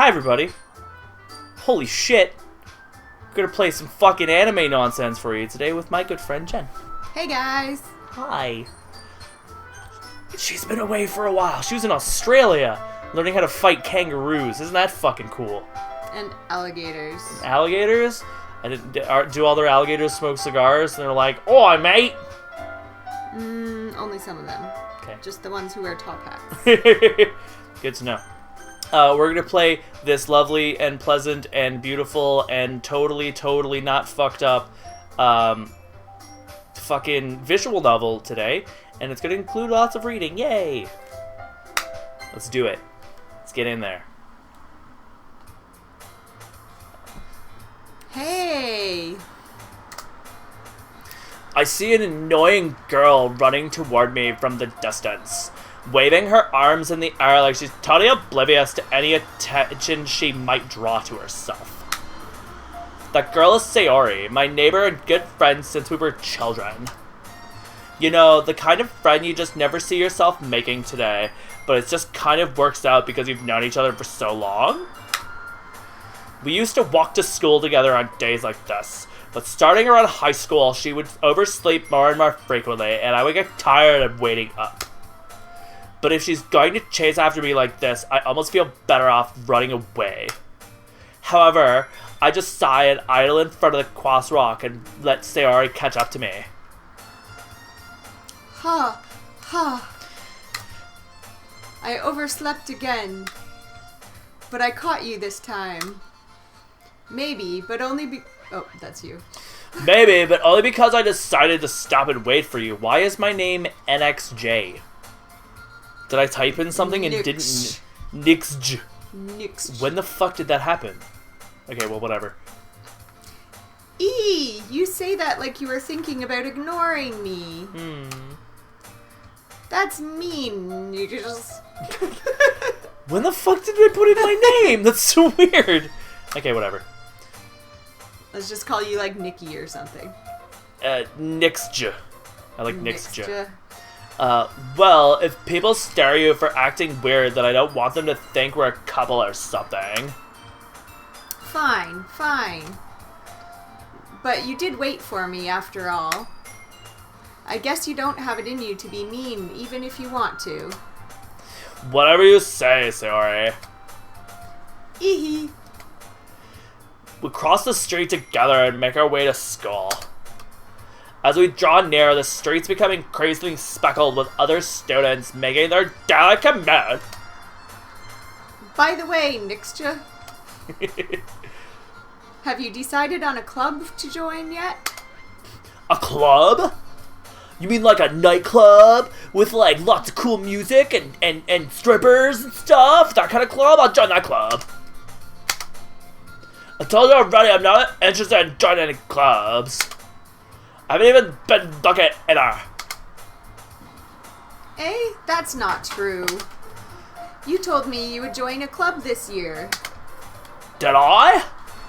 Hi everybody. Holy shit. I'm gonna play some fucking anime nonsense for you today with my good friend Jen. Hey guys. Hi. She's been away for a while. She was in Australia learning how to fight kangaroos. Isn't that fucking cool? And alligators. Alligators? And do all their alligators smoke cigars? And they're like, "Oi, mate!" Only some of them. Okay. Just the ones who wear top hats. Good to know. We're gonna play this lovely and pleasant and beautiful and totally not fucked up fucking visual novel today, and it's gonna include lots of reading. Yay! Let's do it. Let's get in there. Hey! I see an annoying girl running toward me from the distance, waving her arms in the air like she's totally oblivious to any attention she might draw to herself. That girl is Sayori, my neighbor and good friend since we were children. You know, the kind of friend you just never see yourself making today, but it just kind of works out because you've known each other for so long. We used to walk to school together on days like this, but starting around high school, she would oversleep more and more frequently, and I would get tired of waiting up. But if she's going to chase after me like this, I almost feel better off running away. However, I just sigh and idle in front of the crosswalk and let Sayori catch up to me. I overslept again. But I caught you this time. Maybe, but only Oh, that's you. Maybe, but only because I decided to stop and wait for you. Why is my name NXJ? Did I type in something and didn't... Nixj. When the fuck did that happen? Okay, well, whatever. You say that like you were thinking about ignoring me. That's mean. You just... When the fuck did I put in my name? That's so weird. Okay, whatever. Let's just call you like Nikki or something. Nixj. I like Nixj. Nixj. Well, if people stare at you for acting weird, then I don't want them to think we're a couple or something. Fine. But you did wait for me after all. I guess you don't have it in you to be mean, even if you want to. Whatever you say, Sayori. Eehee. We cross the street together and make our way to school. As we draw near, the streets become increasingly speckled with other students making their daily commute. By the way, Nixja, have you decided on a club to join yet? A club? You mean like a nightclub with like lots of cool music and strippers and stuff? That kind of club? I'll join that club. I told you already I'm not interested in joining any clubs. I haven't even been looking either. That's not true. You told me you would join a club this year. Did I?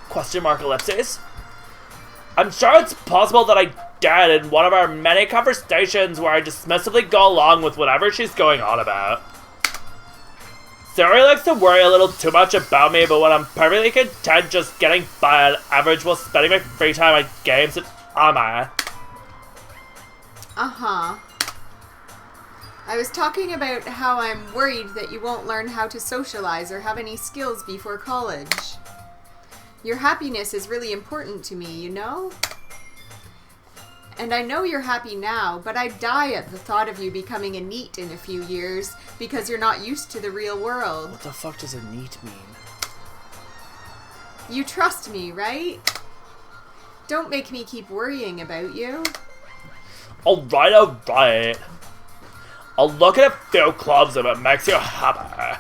Question mark ellipses. I'm sure it's possible that I did in one of our many conversations where I dismissively go along with whatever she's going on about. Sayori likes to worry a little too much about me, but when I'm perfectly content just getting by on average while spending my free time on games and anime. I was talking about how I'm worried that you won't learn how to socialize or have any skills before college. Your happiness is really important to me, you know? And I know you're happy now, but I'd die at the thought of you becoming a NEET in a few years because you're not used to the real world. What the fuck does a NEET mean? You trust me, right? Don't make me keep worrying about you. Alright. I'll look at a few clubs if it makes you happy.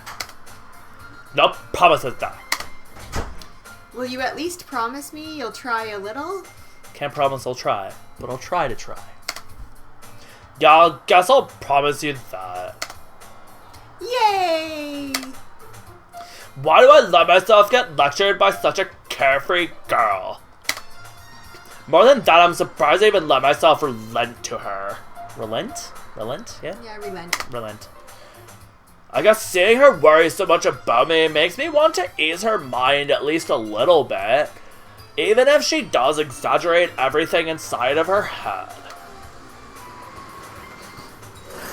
No promises though. Will you at least promise me you'll try a little? Can't promise I'll try, but I'll try to try. Yeah, I guess I'll promise you that. Yay! Why do I let myself get lectured by such a carefree girl? More than that, I'm surprised I even let myself relent to her. Relent? Yeah? Yeah, relent. Relent. I guess seeing her worry so much about me makes me want to ease her mind at least a little bit, even if she does exaggerate everything inside of her head.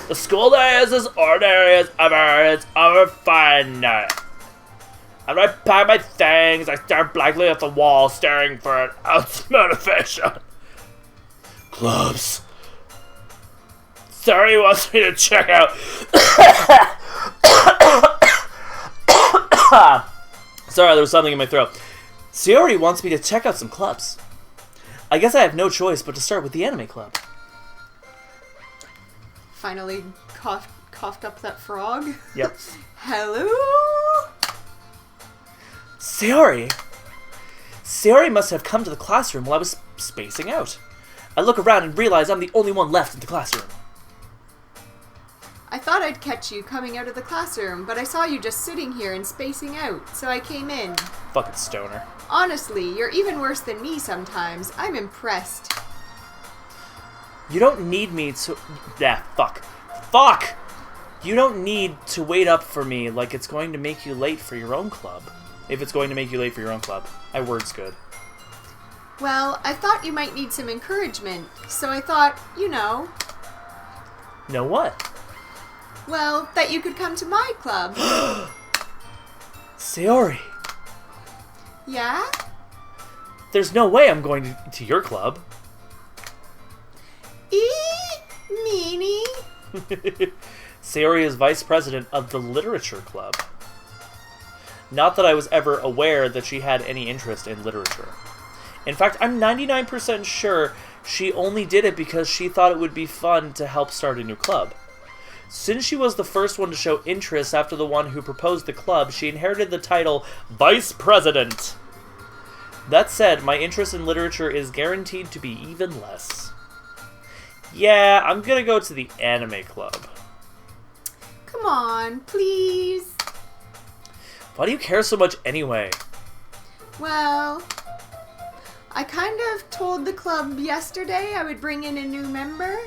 The school day is as ordinary as ever. It's over fun. And I pack my things, I stare blankly at the wall, staring for an ounce of motivation. Clubs. Sorry wants me to check out. Sorry, there was something in my throat. Sayori wants me to check out some clubs. I guess I have no choice but to start with the anime club. Finally coughed up that frog. Yep. Hello? Sayori must have come to the classroom while I was spacing out. I look around and realize I'm the only one left in the classroom. I thought I'd catch you coming out of the classroom, but I saw you just sitting here and spacing out, so I came in. Fucking stoner. Honestly, you're even worse than me sometimes. I'm impressed. You don't need me to... Fuck! You don't need to wait up for me like it's going to make you late for your own club. If it's going to make you late for your own club. My word's good. Well, I thought you might need some encouragement, so I thought, Know what? well, that you could come to my club. Sayori, Yeah? there's no way I'm going to your club. Meanie? Sayori is vice president of the literature club. Not that I was ever aware that she had any interest in literature. In fact, I'm 99% sure she only did it because she thought it would be fun to help start a new club. Since she was the first one to show interest after the one who proposed the club, she inherited the title Vice President. That said, my interest in literature is guaranteed to be even less. Yeah, I'm gonna go to the anime club. Come on, please. Why do you care so much anyway? Well, I kind of told the club yesterday I would bring in a new member.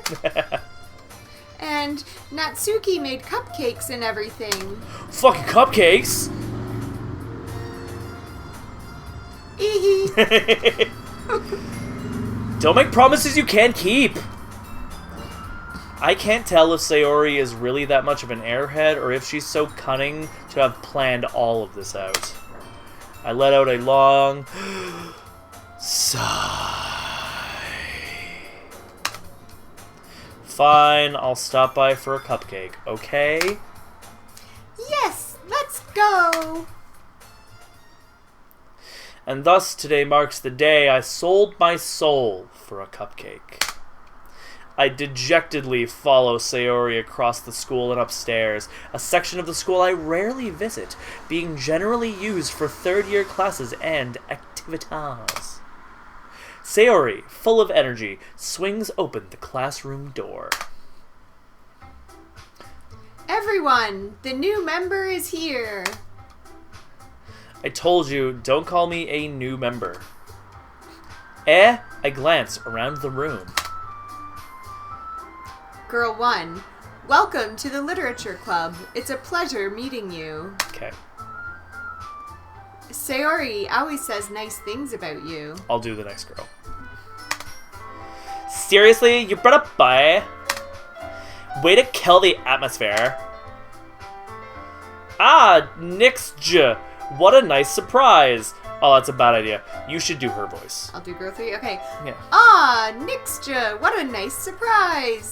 And Natsuki made cupcakes and everything. Fucking cupcakes! Don't make promises you can't keep! I can't tell if Sayori is really that much of an airhead or if she's so cunning to have planned all of this out. I let out a long sigh. Fine, I'll stop by for a cupcake, okay? Yes, let's go! And thus today marks the day I sold my soul for a cupcake. I dejectedly follow Sayori across the school and upstairs, a section of the school I rarely visit, being generally used for third-year classes and activities. Sayori, full of energy, swings open the classroom door. Everyone, the new member is here. I told you, don't call me a new member. I glance around the room. Girl 1, welcome to the Literature Club. It's a pleasure meeting you. Okay, Sayori always says nice things about you. I'll do the next girl. Seriously, you brought up boy? Way to kill the atmosphere. Ah, Nixja. What a nice surprise. Oh, that's a bad idea. You should do her voice. I'll do girl 3, okay. Yeah. Ah, Nixja, what a nice surprise.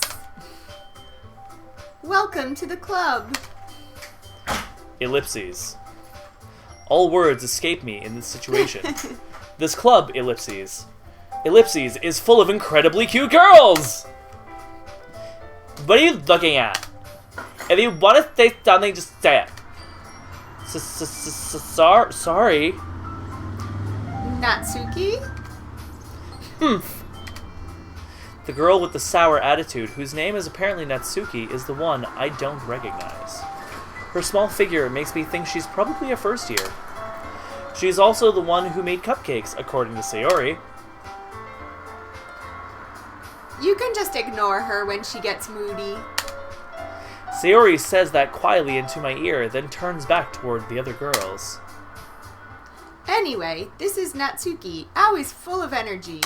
Welcome to the club. Ellipses. All words escape me in this situation. This club, Ellipses, is full of incredibly cute girls! What are you looking at? If you want to say something, just say it. Sorry. Natsuki? The girl with the sour attitude, whose name is apparently Natsuki, is the one I don't recognize. Her small figure makes me think she's probably a first year. She's also the one who made cupcakes, according to Sayori. You can just ignore her when she gets moody. Sayori says that quietly into my ear, then turns back toward the other girls. Anyway, this is Natsuki, always full of energy.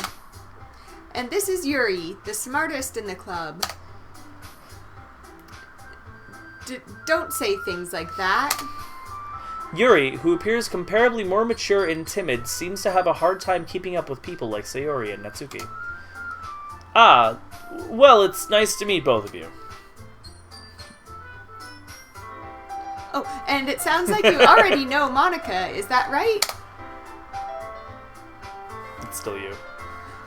And this is Yuri, the smartest in the club. Don't say things like that. Yuri, who appears comparably more mature and timid, seems to have a hard time keeping up with people like Sayori and Natsuki. Ah, well, it's nice to meet both of you. Oh, and it sounds like you already know Monica, is that right? It's still you.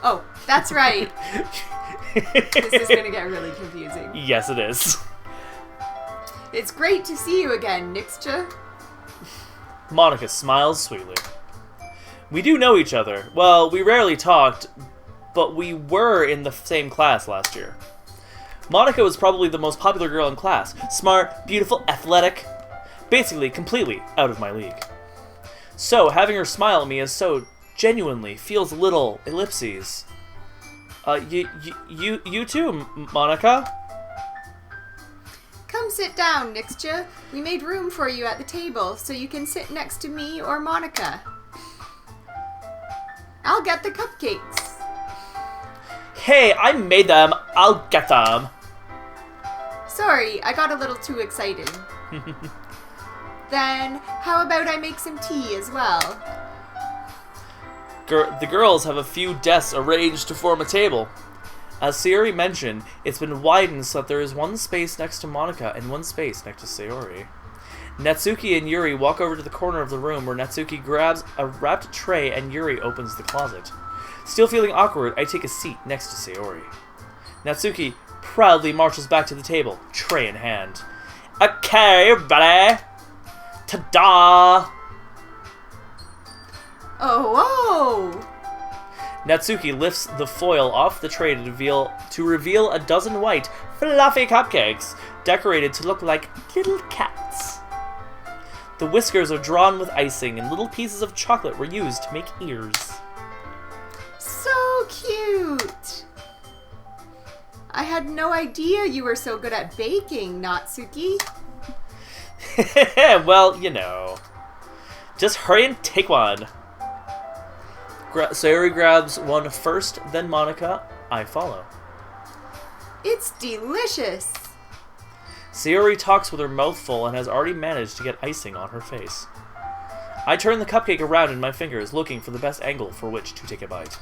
Oh, that's right. This is going to get really confusing. Yes, it is. It's great to see you again, Nixcha. Monica smiles sweetly. We do know each other. Well, we rarely talked, but we were in the same class last year. Monica was probably the most popular girl in class. Smart, beautiful, athletic. Basically, completely out of my league. So, having her smile at me is so genuinely feels a little ellipses. You too, Monica? Come sit down, Nixcha. We made room for you at the table, so you can sit next to me or Monica. I'll get the cupcakes. Hey, I made them. I'll get them. Sorry, I got a little too excited. Then, how about I make some tea as well? The girls have a few desks arranged to form a table. As Sayori mentioned, it's been widened so that there is one space next to Monica and one space next to Sayori. Natsuki and Yuri walk over to the corner of the room where Natsuki grabs a wrapped tray and Yuri opens the closet. Still feeling awkward, I take a seat next to Sayori. Natsuki proudly marches back to the table, tray in hand. Okay, ready? Ta-da! Oh, whoa! Natsuki lifts the foil off the tray to reveal a dozen white, fluffy cupcakes, decorated to look like little cats. The whiskers are drawn with icing, and little pieces of chocolate were used to make ears. So cute! I had no idea you were so good at baking, Natsuki. Well, you know. Just hurry and take one. Sayori grabs one first, then Monica. I follow. It's delicious! Sayori talks with her mouth full and has already managed to get icing on her face. I turn the cupcake around in my fingers, looking for the best angle for which to take a bite.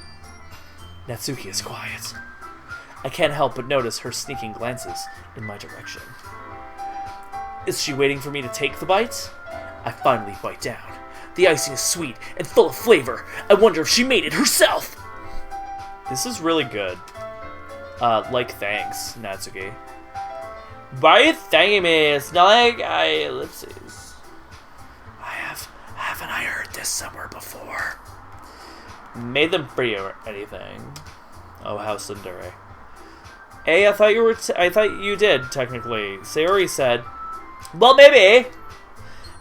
Natsuki is quiet. I can't help but notice her sneaking glances in my direction. Is she waiting for me to take the bite? I finally bite down. The icing is sweet and full of flavor. I wonder if she made it herself. This is really good. Thanks, Natsuki. Why are you thanking me? It's not like ellipses. Haven't I heard this somewhere before? Made them for you or anything? Oh, how tsundere. Hey, I thought you did, technically. Sayori said, well, maybe.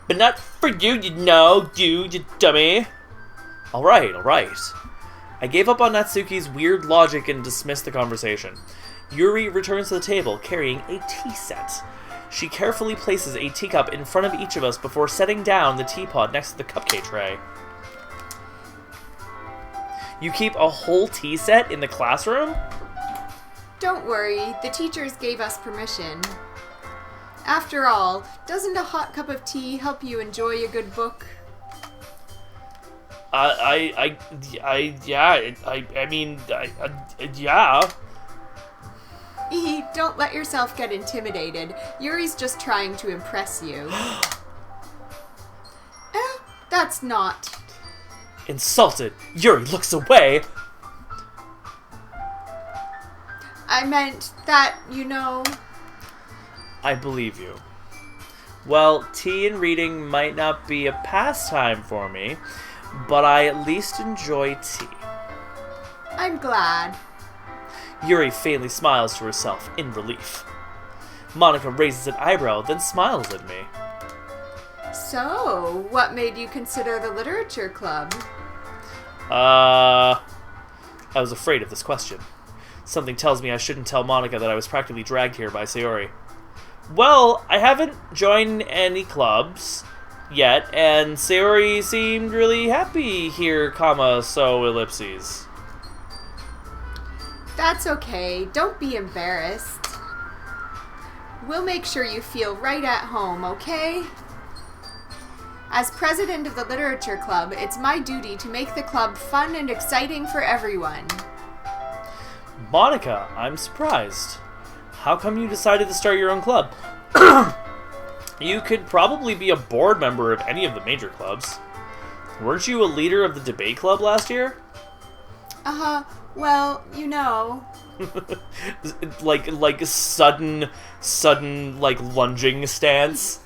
But not for you, you dummy. Alright. I gave up on Natsuki's weird logic and dismissed the conversation. Yuri returns to the table, carrying a tea set. She carefully places a teacup in front of each of us before setting down the teapot next to the cupcake tray. You keep a whole tea set in the classroom? Don't worry, the teachers gave us permission. After all, doesn't a hot cup of tea help you enjoy a good book? Yeah. Don't let yourself get intimidated. Yuri's just trying to impress you. That's not. Insulted, Yuri looks away. I meant that, you know. I believe you. Well, tea and reading might not be a pastime for me, but I at least enjoy tea. I'm glad. Yuri faintly smiles to herself in relief. Monica raises an eyebrow, then smiles at me. So, what made you consider the literature club? I was afraid of this question. Something tells me I shouldn't tell Monica that I was practically dragged here by Sayori. Well, I haven't joined any clubs yet, and Sayori seemed really happy here, so ellipses. That's okay. Don't be embarrassed. We'll make sure you feel right at home, okay? As president of the Literature Club, it's my duty to make the club fun and exciting for everyone. Monica, I'm surprised. How come you decided to start your own club? You could probably be a board member of any of the major clubs. Weren't you a leader of the debate club last year? Well, you know. like sudden like lunging stance.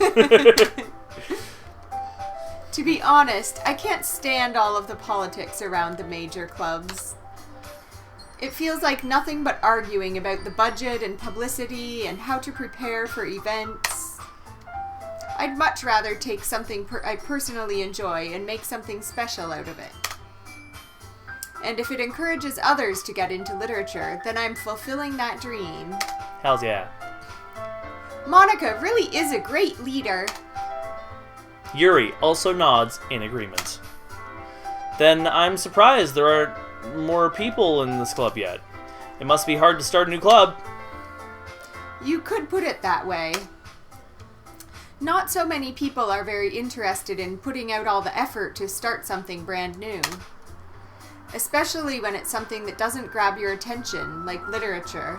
To be honest, I can't stand all of the politics around the major clubs. It feels like nothing but arguing about the budget and publicity and how to prepare for events. I'd much rather take something I personally enjoy and make something special out of it. And if it encourages others to get into literature, then I'm fulfilling that dream. Hells yeah. Monica really is a great leader. Yuri also nods in agreement. Then I'm surprised there aren't more people in this club yet. It must be hard to start a new club. You could put it that way. Not so many people are very interested in putting out all the effort to start something brand new. Especially when it's something that doesn't grab your attention, like literature.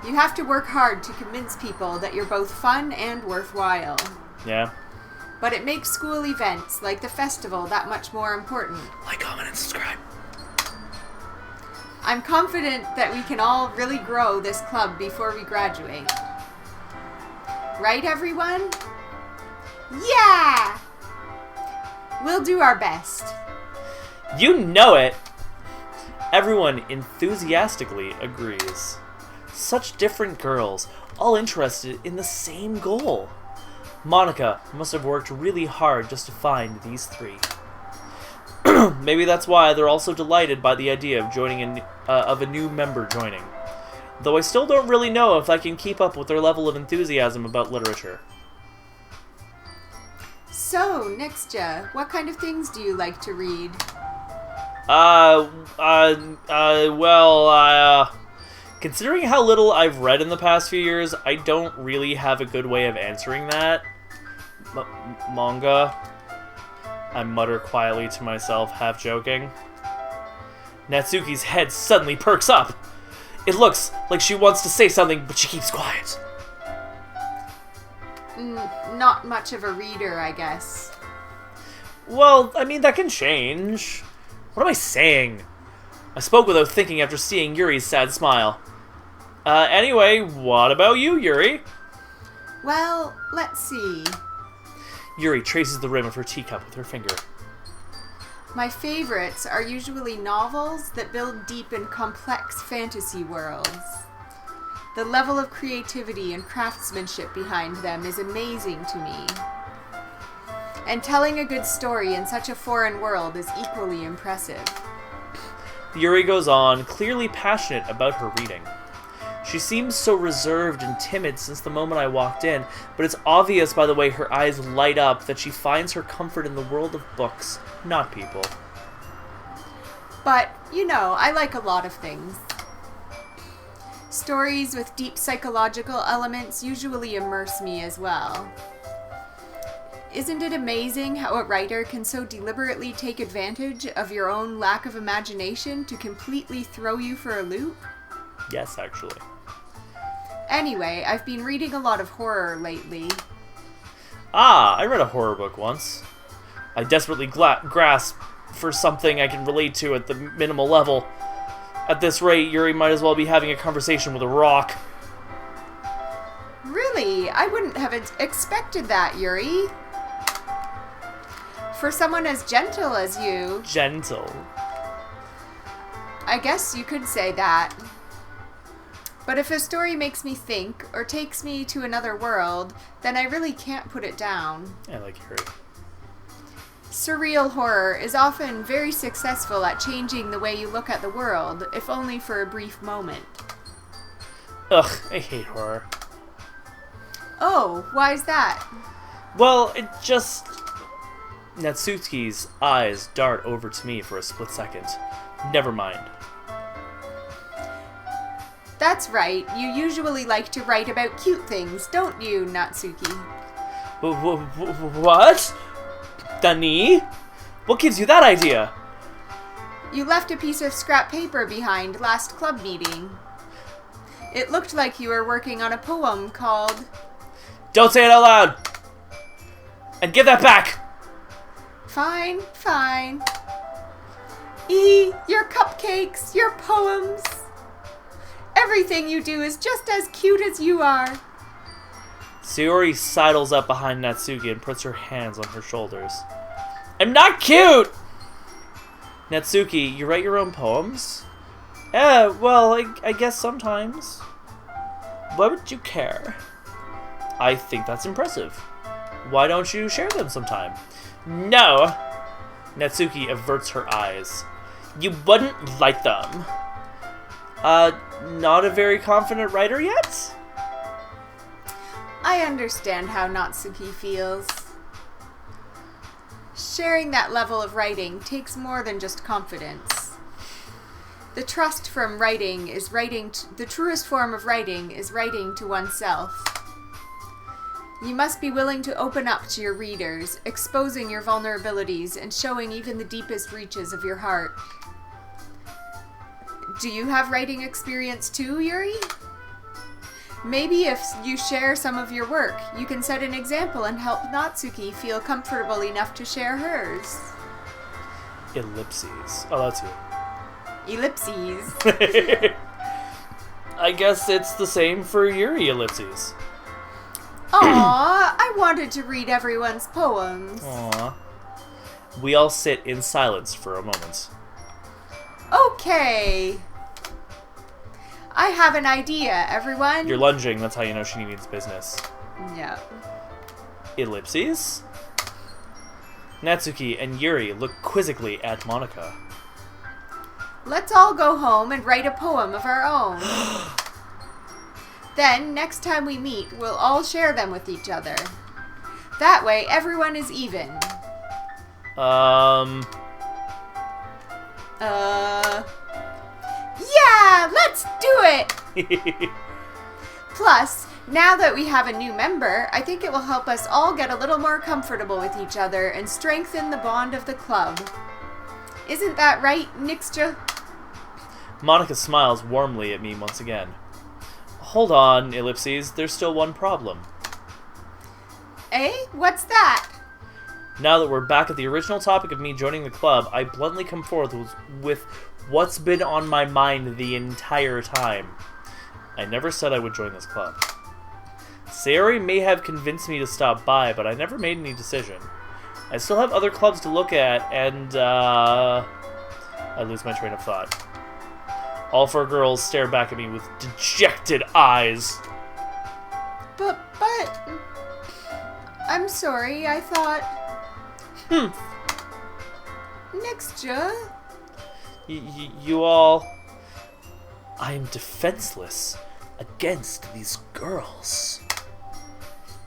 You have to work hard to convince people that you're both fun and worthwhile. Yeah. But it makes school events, like the festival, that much more important. Like, comment, and subscribe. I'm confident that we can all really grow this club before we graduate. Right, everyone? Yeah! We'll do our best. You know it! Everyone enthusiastically agrees. Such different girls, all interested in the same goal. Monica must have worked really hard just to find these three. Maybe that's why they're all so delighted by the idea of a new member joining. Though I still don't really know if I can keep up with their level of enthusiasm about literature. So, Nixja, what kind of things do you like to read? Considering how little I've read in the past few years, I don't really have a good way of answering that. Manga? I mutter quietly to myself, half joking. Natsuki's head suddenly perks up. It looks like she wants to say something, but she keeps quiet. Not much of a reader, I guess. Well, I mean, that can change. What am I saying? I spoke without thinking after seeing Yuri's sad smile. Anyway, what about you, Yuri? Well, let's see. Yuri traces the rim of her teacup with her finger. My favorites are usually novels that build deep and complex fantasy worlds. The level of creativity and craftsmanship behind them is amazing to me. And telling a good story in such a foreign world is equally impressive. Yuri goes on, clearly passionate about her reading. She seems so reserved and timid since the moment I walked in, but it's obvious by the way her eyes light up that she finds her comfort in the world of books, not people. But, you know, I like a lot of things. Stories with deep psychological elements usually immerse me as well. Isn't it amazing how a writer can so deliberately take advantage of your own lack of imagination to completely throw you for a loop? Yes, actually. Anyway, I've been reading a lot of horror lately. I read a horror book once. I desperately grasp for something I can relate to at the minimal level. At this rate, Yuri might as well be having a conversation with a rock. Really? I wouldn't have expected that, Yuri. For someone as gentle as you... Gentle. I guess you could say that. But if a story makes me think, or takes me to another world, then I really can't put it down. I like Yuri. Surreal horror is often very successful at changing the way you look at the world, if only for a brief moment. Ugh, I hate horror. Oh, why's that? Well, it just... Natsuki's eyes dart over to me for a split second. Never mind. That's right. You usually like to write about cute things, don't you, Natsuki? What? Dani? What gives you that idea? You left a piece of scrap paper behind last club meeting. It looked like you were working on a poem called... Don't say it out loud! And give that back! Fine, fine. Your cupcakes, your poems. Everything you do is just as cute as you are. Sayori sidles up behind Natsuki and puts her hands on her shoulders. I'm not cute! Natsuki, you write your own poems? Well, I guess sometimes. Why would you care? I think that's impressive. Why don't you share them sometime? No! Natsuki averts her eyes. You wouldn't like them. Not a very confident writer yet? I understand how Natsuki feels. Sharing that level of writing takes more than just confidence. The truest form of writing is writing to oneself. You must be willing to open up to your readers, exposing your vulnerabilities and showing even the deepest reaches of your heart. Do you have writing experience too, Yuri? Maybe if you share some of your work, you can set an example and help Natsuki feel comfortable enough to share hers. Ellipses. Oh, that's you. Ellipses. I guess it's the same for Yuri ellipses. Aw, I wanted to read everyone's poems. Aw. We all sit in silence for a moment. Okay. I have an idea, everyone. You're lunging, that's how you know she means business. Yeah. Ellipses? Natsuki and Yuri look quizzically at Monika. Let's all go home and write a poem of our own. Then, next time we meet, we'll all share them with each other. That way, everyone is even. Yeah, let's do it! Plus, now that we have a new member, I think it will help us all get a little more comfortable with each other and strengthen the bond of the club. Isn't that right, Nixja? Monika smiles warmly at me once again. Hold on, Ellipses, there's still one problem. Eh? What's that? Now that we're back at the original topic of me joining the club, I bluntly come forth with what's been on my mind the entire time. I never said I would join this club. Sayori may have convinced me to stop by, but I never made any decision. I still have other clubs to look at, and, I lose my train of thought. All four girls stare back at me with dejected eyes. But, I'm sorry, I thought... Nixja? You all... I am defenseless against these girls.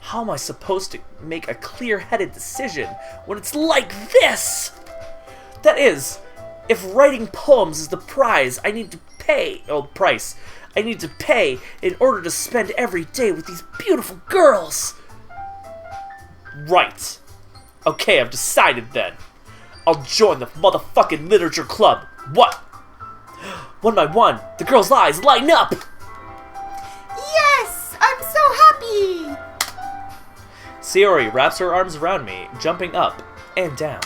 How am I supposed to make a clear-headed decision when it's like this? That is, if writing poems is the prize I need to pay... price I need to pay in order to spend every day with these beautiful girls. Right. Okay, I've decided then. I'll join the motherfucking literature club. What? One by one, the girls' eyes lighten up! Yes! I'm so happy! Sayori wraps her arms around me, jumping up and down.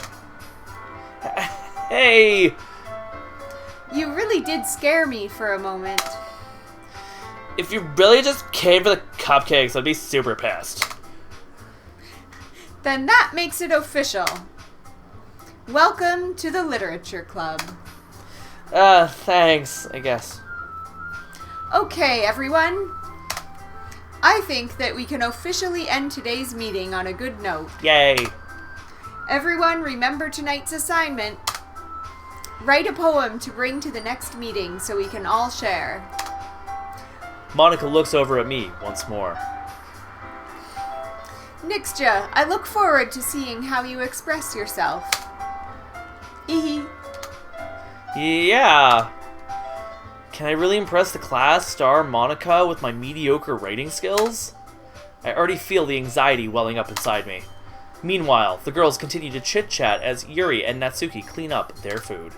Hey! You really did scare me for a moment. If you really just came for the cupcakes, I'd be super pissed. Then that makes it official. Welcome to the Literature Club. Thanks, I guess. Okay, everyone. I think that we can officially end today's meeting on a good note. Yay. Everyone, remember tonight's assignment. Write a poem to bring to the next meeting so we can all share. Monika looks over at me once more. Nixja, I look forward to seeing how you express yourself. Hee Yeah. Can I really impress the class star Monica with my mediocre writing skills? I already feel the anxiety welling up inside me. Meanwhile, the girls continue to chit-chat as Yuri and Natsuki clean up their food.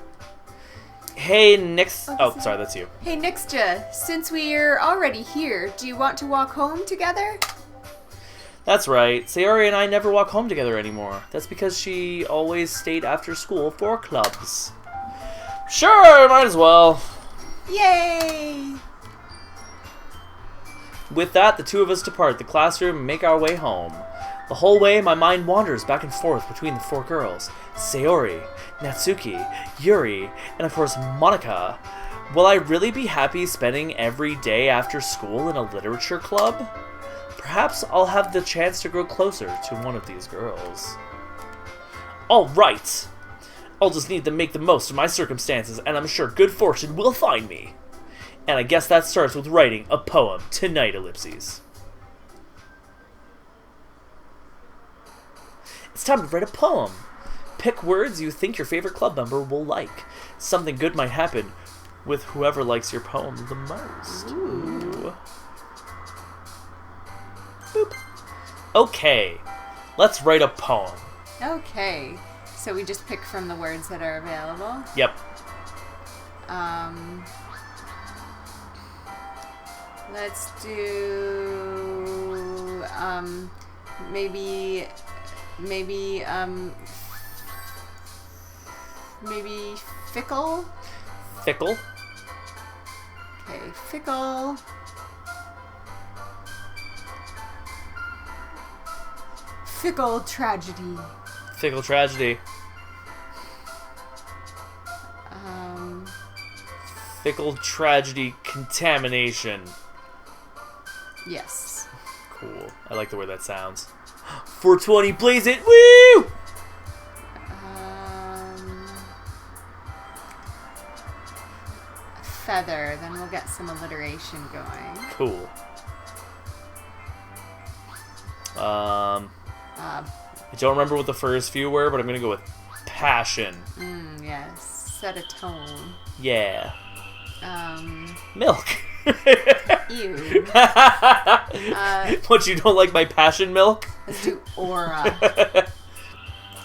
Hey, Oh, sorry, that's you. Hey, Nixja, since we're already here, do you want to walk home together? That's right. Sayori and I never walk home together anymore. That's because she always stayed after school for clubs. Sure, might as well. Yay! With that, the two of us depart the classroom and make our way home. The whole way, my mind wanders back and forth between the four girls. Sayori, Natsuki, Yuri, and of course Monica. Will I really be happy spending every day after school in a literature club? Perhaps I'll have the chance to grow closer to one of these girls. Alright! I'll just need to make the most of my circumstances, and I'm sure good fortune will find me. And I guess that starts with writing a poem tonight, ellipses. It's time to write a poem. Pick words you think your favorite club member will like. Something good might happen with whoever likes your poem the most. Ooh. Boop. Okay, let's write a poem. Okay, so we just pick from the words that are available? Yep. Let's do, maybe fickle? Fickle. Okay, fickle. Fickle tragedy. Fickle tragedy. Fickle tragedy contamination. Yes. Cool. I like the way that sounds. 420, blaze it! Woo! Feather. Then we'll get some alliteration going. Cool. I don't remember what the first few were, but I'm gonna go with passion. Yes. Set a tone. Yeah. Milk. Ew. What, you don't like my passion milk? Let's do aura.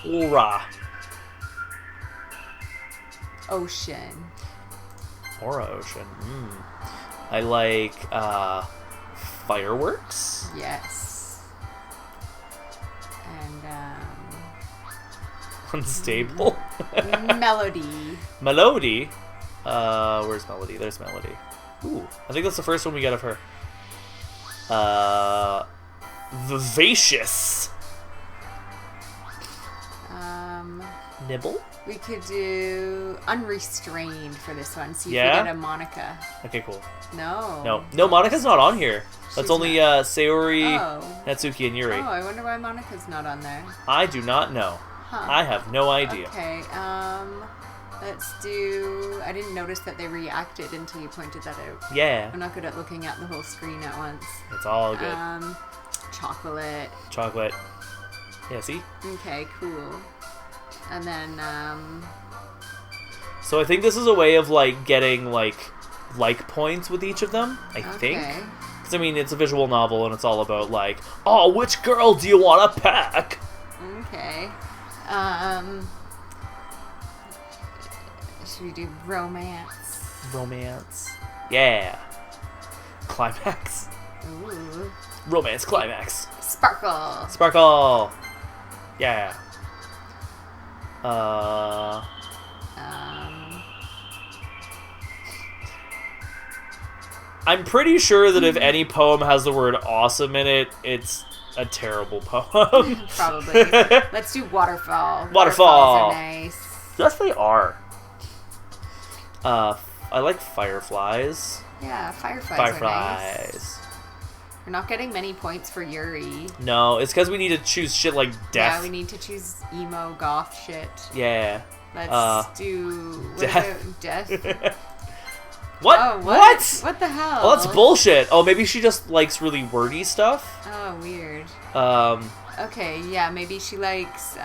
Aura. Ocean. Aura ocean. I like fireworks. Yes. And Unstable. melody. Melody. Where's Melody? There's Melody. Ooh, I think that's the first one we get of her. Vivacious. Nibble? We could do unrestrained for this one. See if Yeah? we get a Monica. Okay, cool. No. No, Monica's not on here. That's She's only not. Sayori, Oh. Natsuki, and Yuri. Oh, I wonder why Monica's not on there. I do not know. Huh. I have no idea. Okay, let's do... I didn't notice that they reacted until you pointed that out. Yeah, I'm not good at looking at the whole screen at once. it's all good. Chocolate. Chocolate. Yeah, see? Okay, cool. And then, So I think this is a way of, like, getting, like points with each of them, I think. Because, I mean, it's a visual novel, and it's all about, like, oh, which girl do you want to pack? Okay. Should we do romance? Romance. Yeah. Climax. Ooh. Romance climax. Sparkle. Sparkle. Yeah. I'm pretty sure that if any poem has the word awesome in it, it's a terrible poem. Probably. Let's do waterfall. Waterfall. Waterfalls are nice. Yes, they are. I like fireflies. Yeah, fireflies are nice. Fireflies. We're not getting many points for Yuri. No, it's because we need to choose shit like death. Yeah, we need to choose emo goth shit. Yeah. Let's do death. Death. What? Oh, What? What the hell? Oh, that's bullshit. Oh, maybe she just likes really wordy stuff. Oh, weird. Okay, yeah, maybe she likes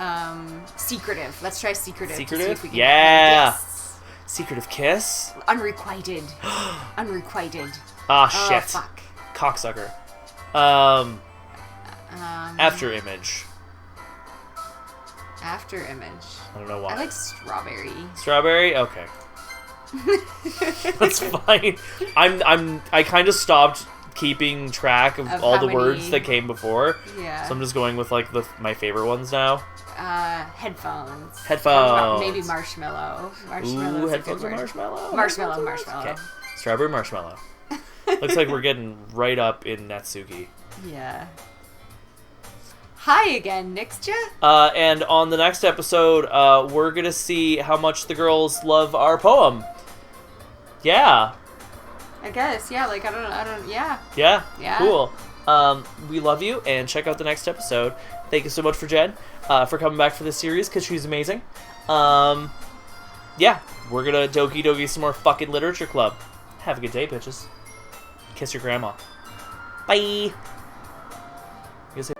secretive. Let's try secretive. To see Secretive? if we can Yeah. Yes. Secretive kiss? Unrequited. Unrequited. Ah, Oh, shit. fuck. Cocksucker. After image. After image. I don't know why. I like strawberry. Strawberry? Okay. That's fine. I kind of stopped keeping track of all how the words many- that came before. Yeah. So I'm just going with like my favorite ones now. Headphones. Headphones. Maybe marshmallow. Ooh, Marshmallow's headphones a or good word. marshmallow? Marshmallow. Okay. Strawberry marshmallow. Looks like we're getting right up in Natsuki. Yeah. Hi again, Nixja. And on the next episode, we're gonna see how much the girls love our poem. Yeah. I guess, yeah, like, I don't, yeah. Yeah. Yeah. Cool. We love you, and check out the next episode. Thank you so much for Jen, for coming back for this series, because she's amazing. Yeah, we're gonna Doki some more fucking literature club. Have a good day, bitches. Kiss your grandma. Bye. You say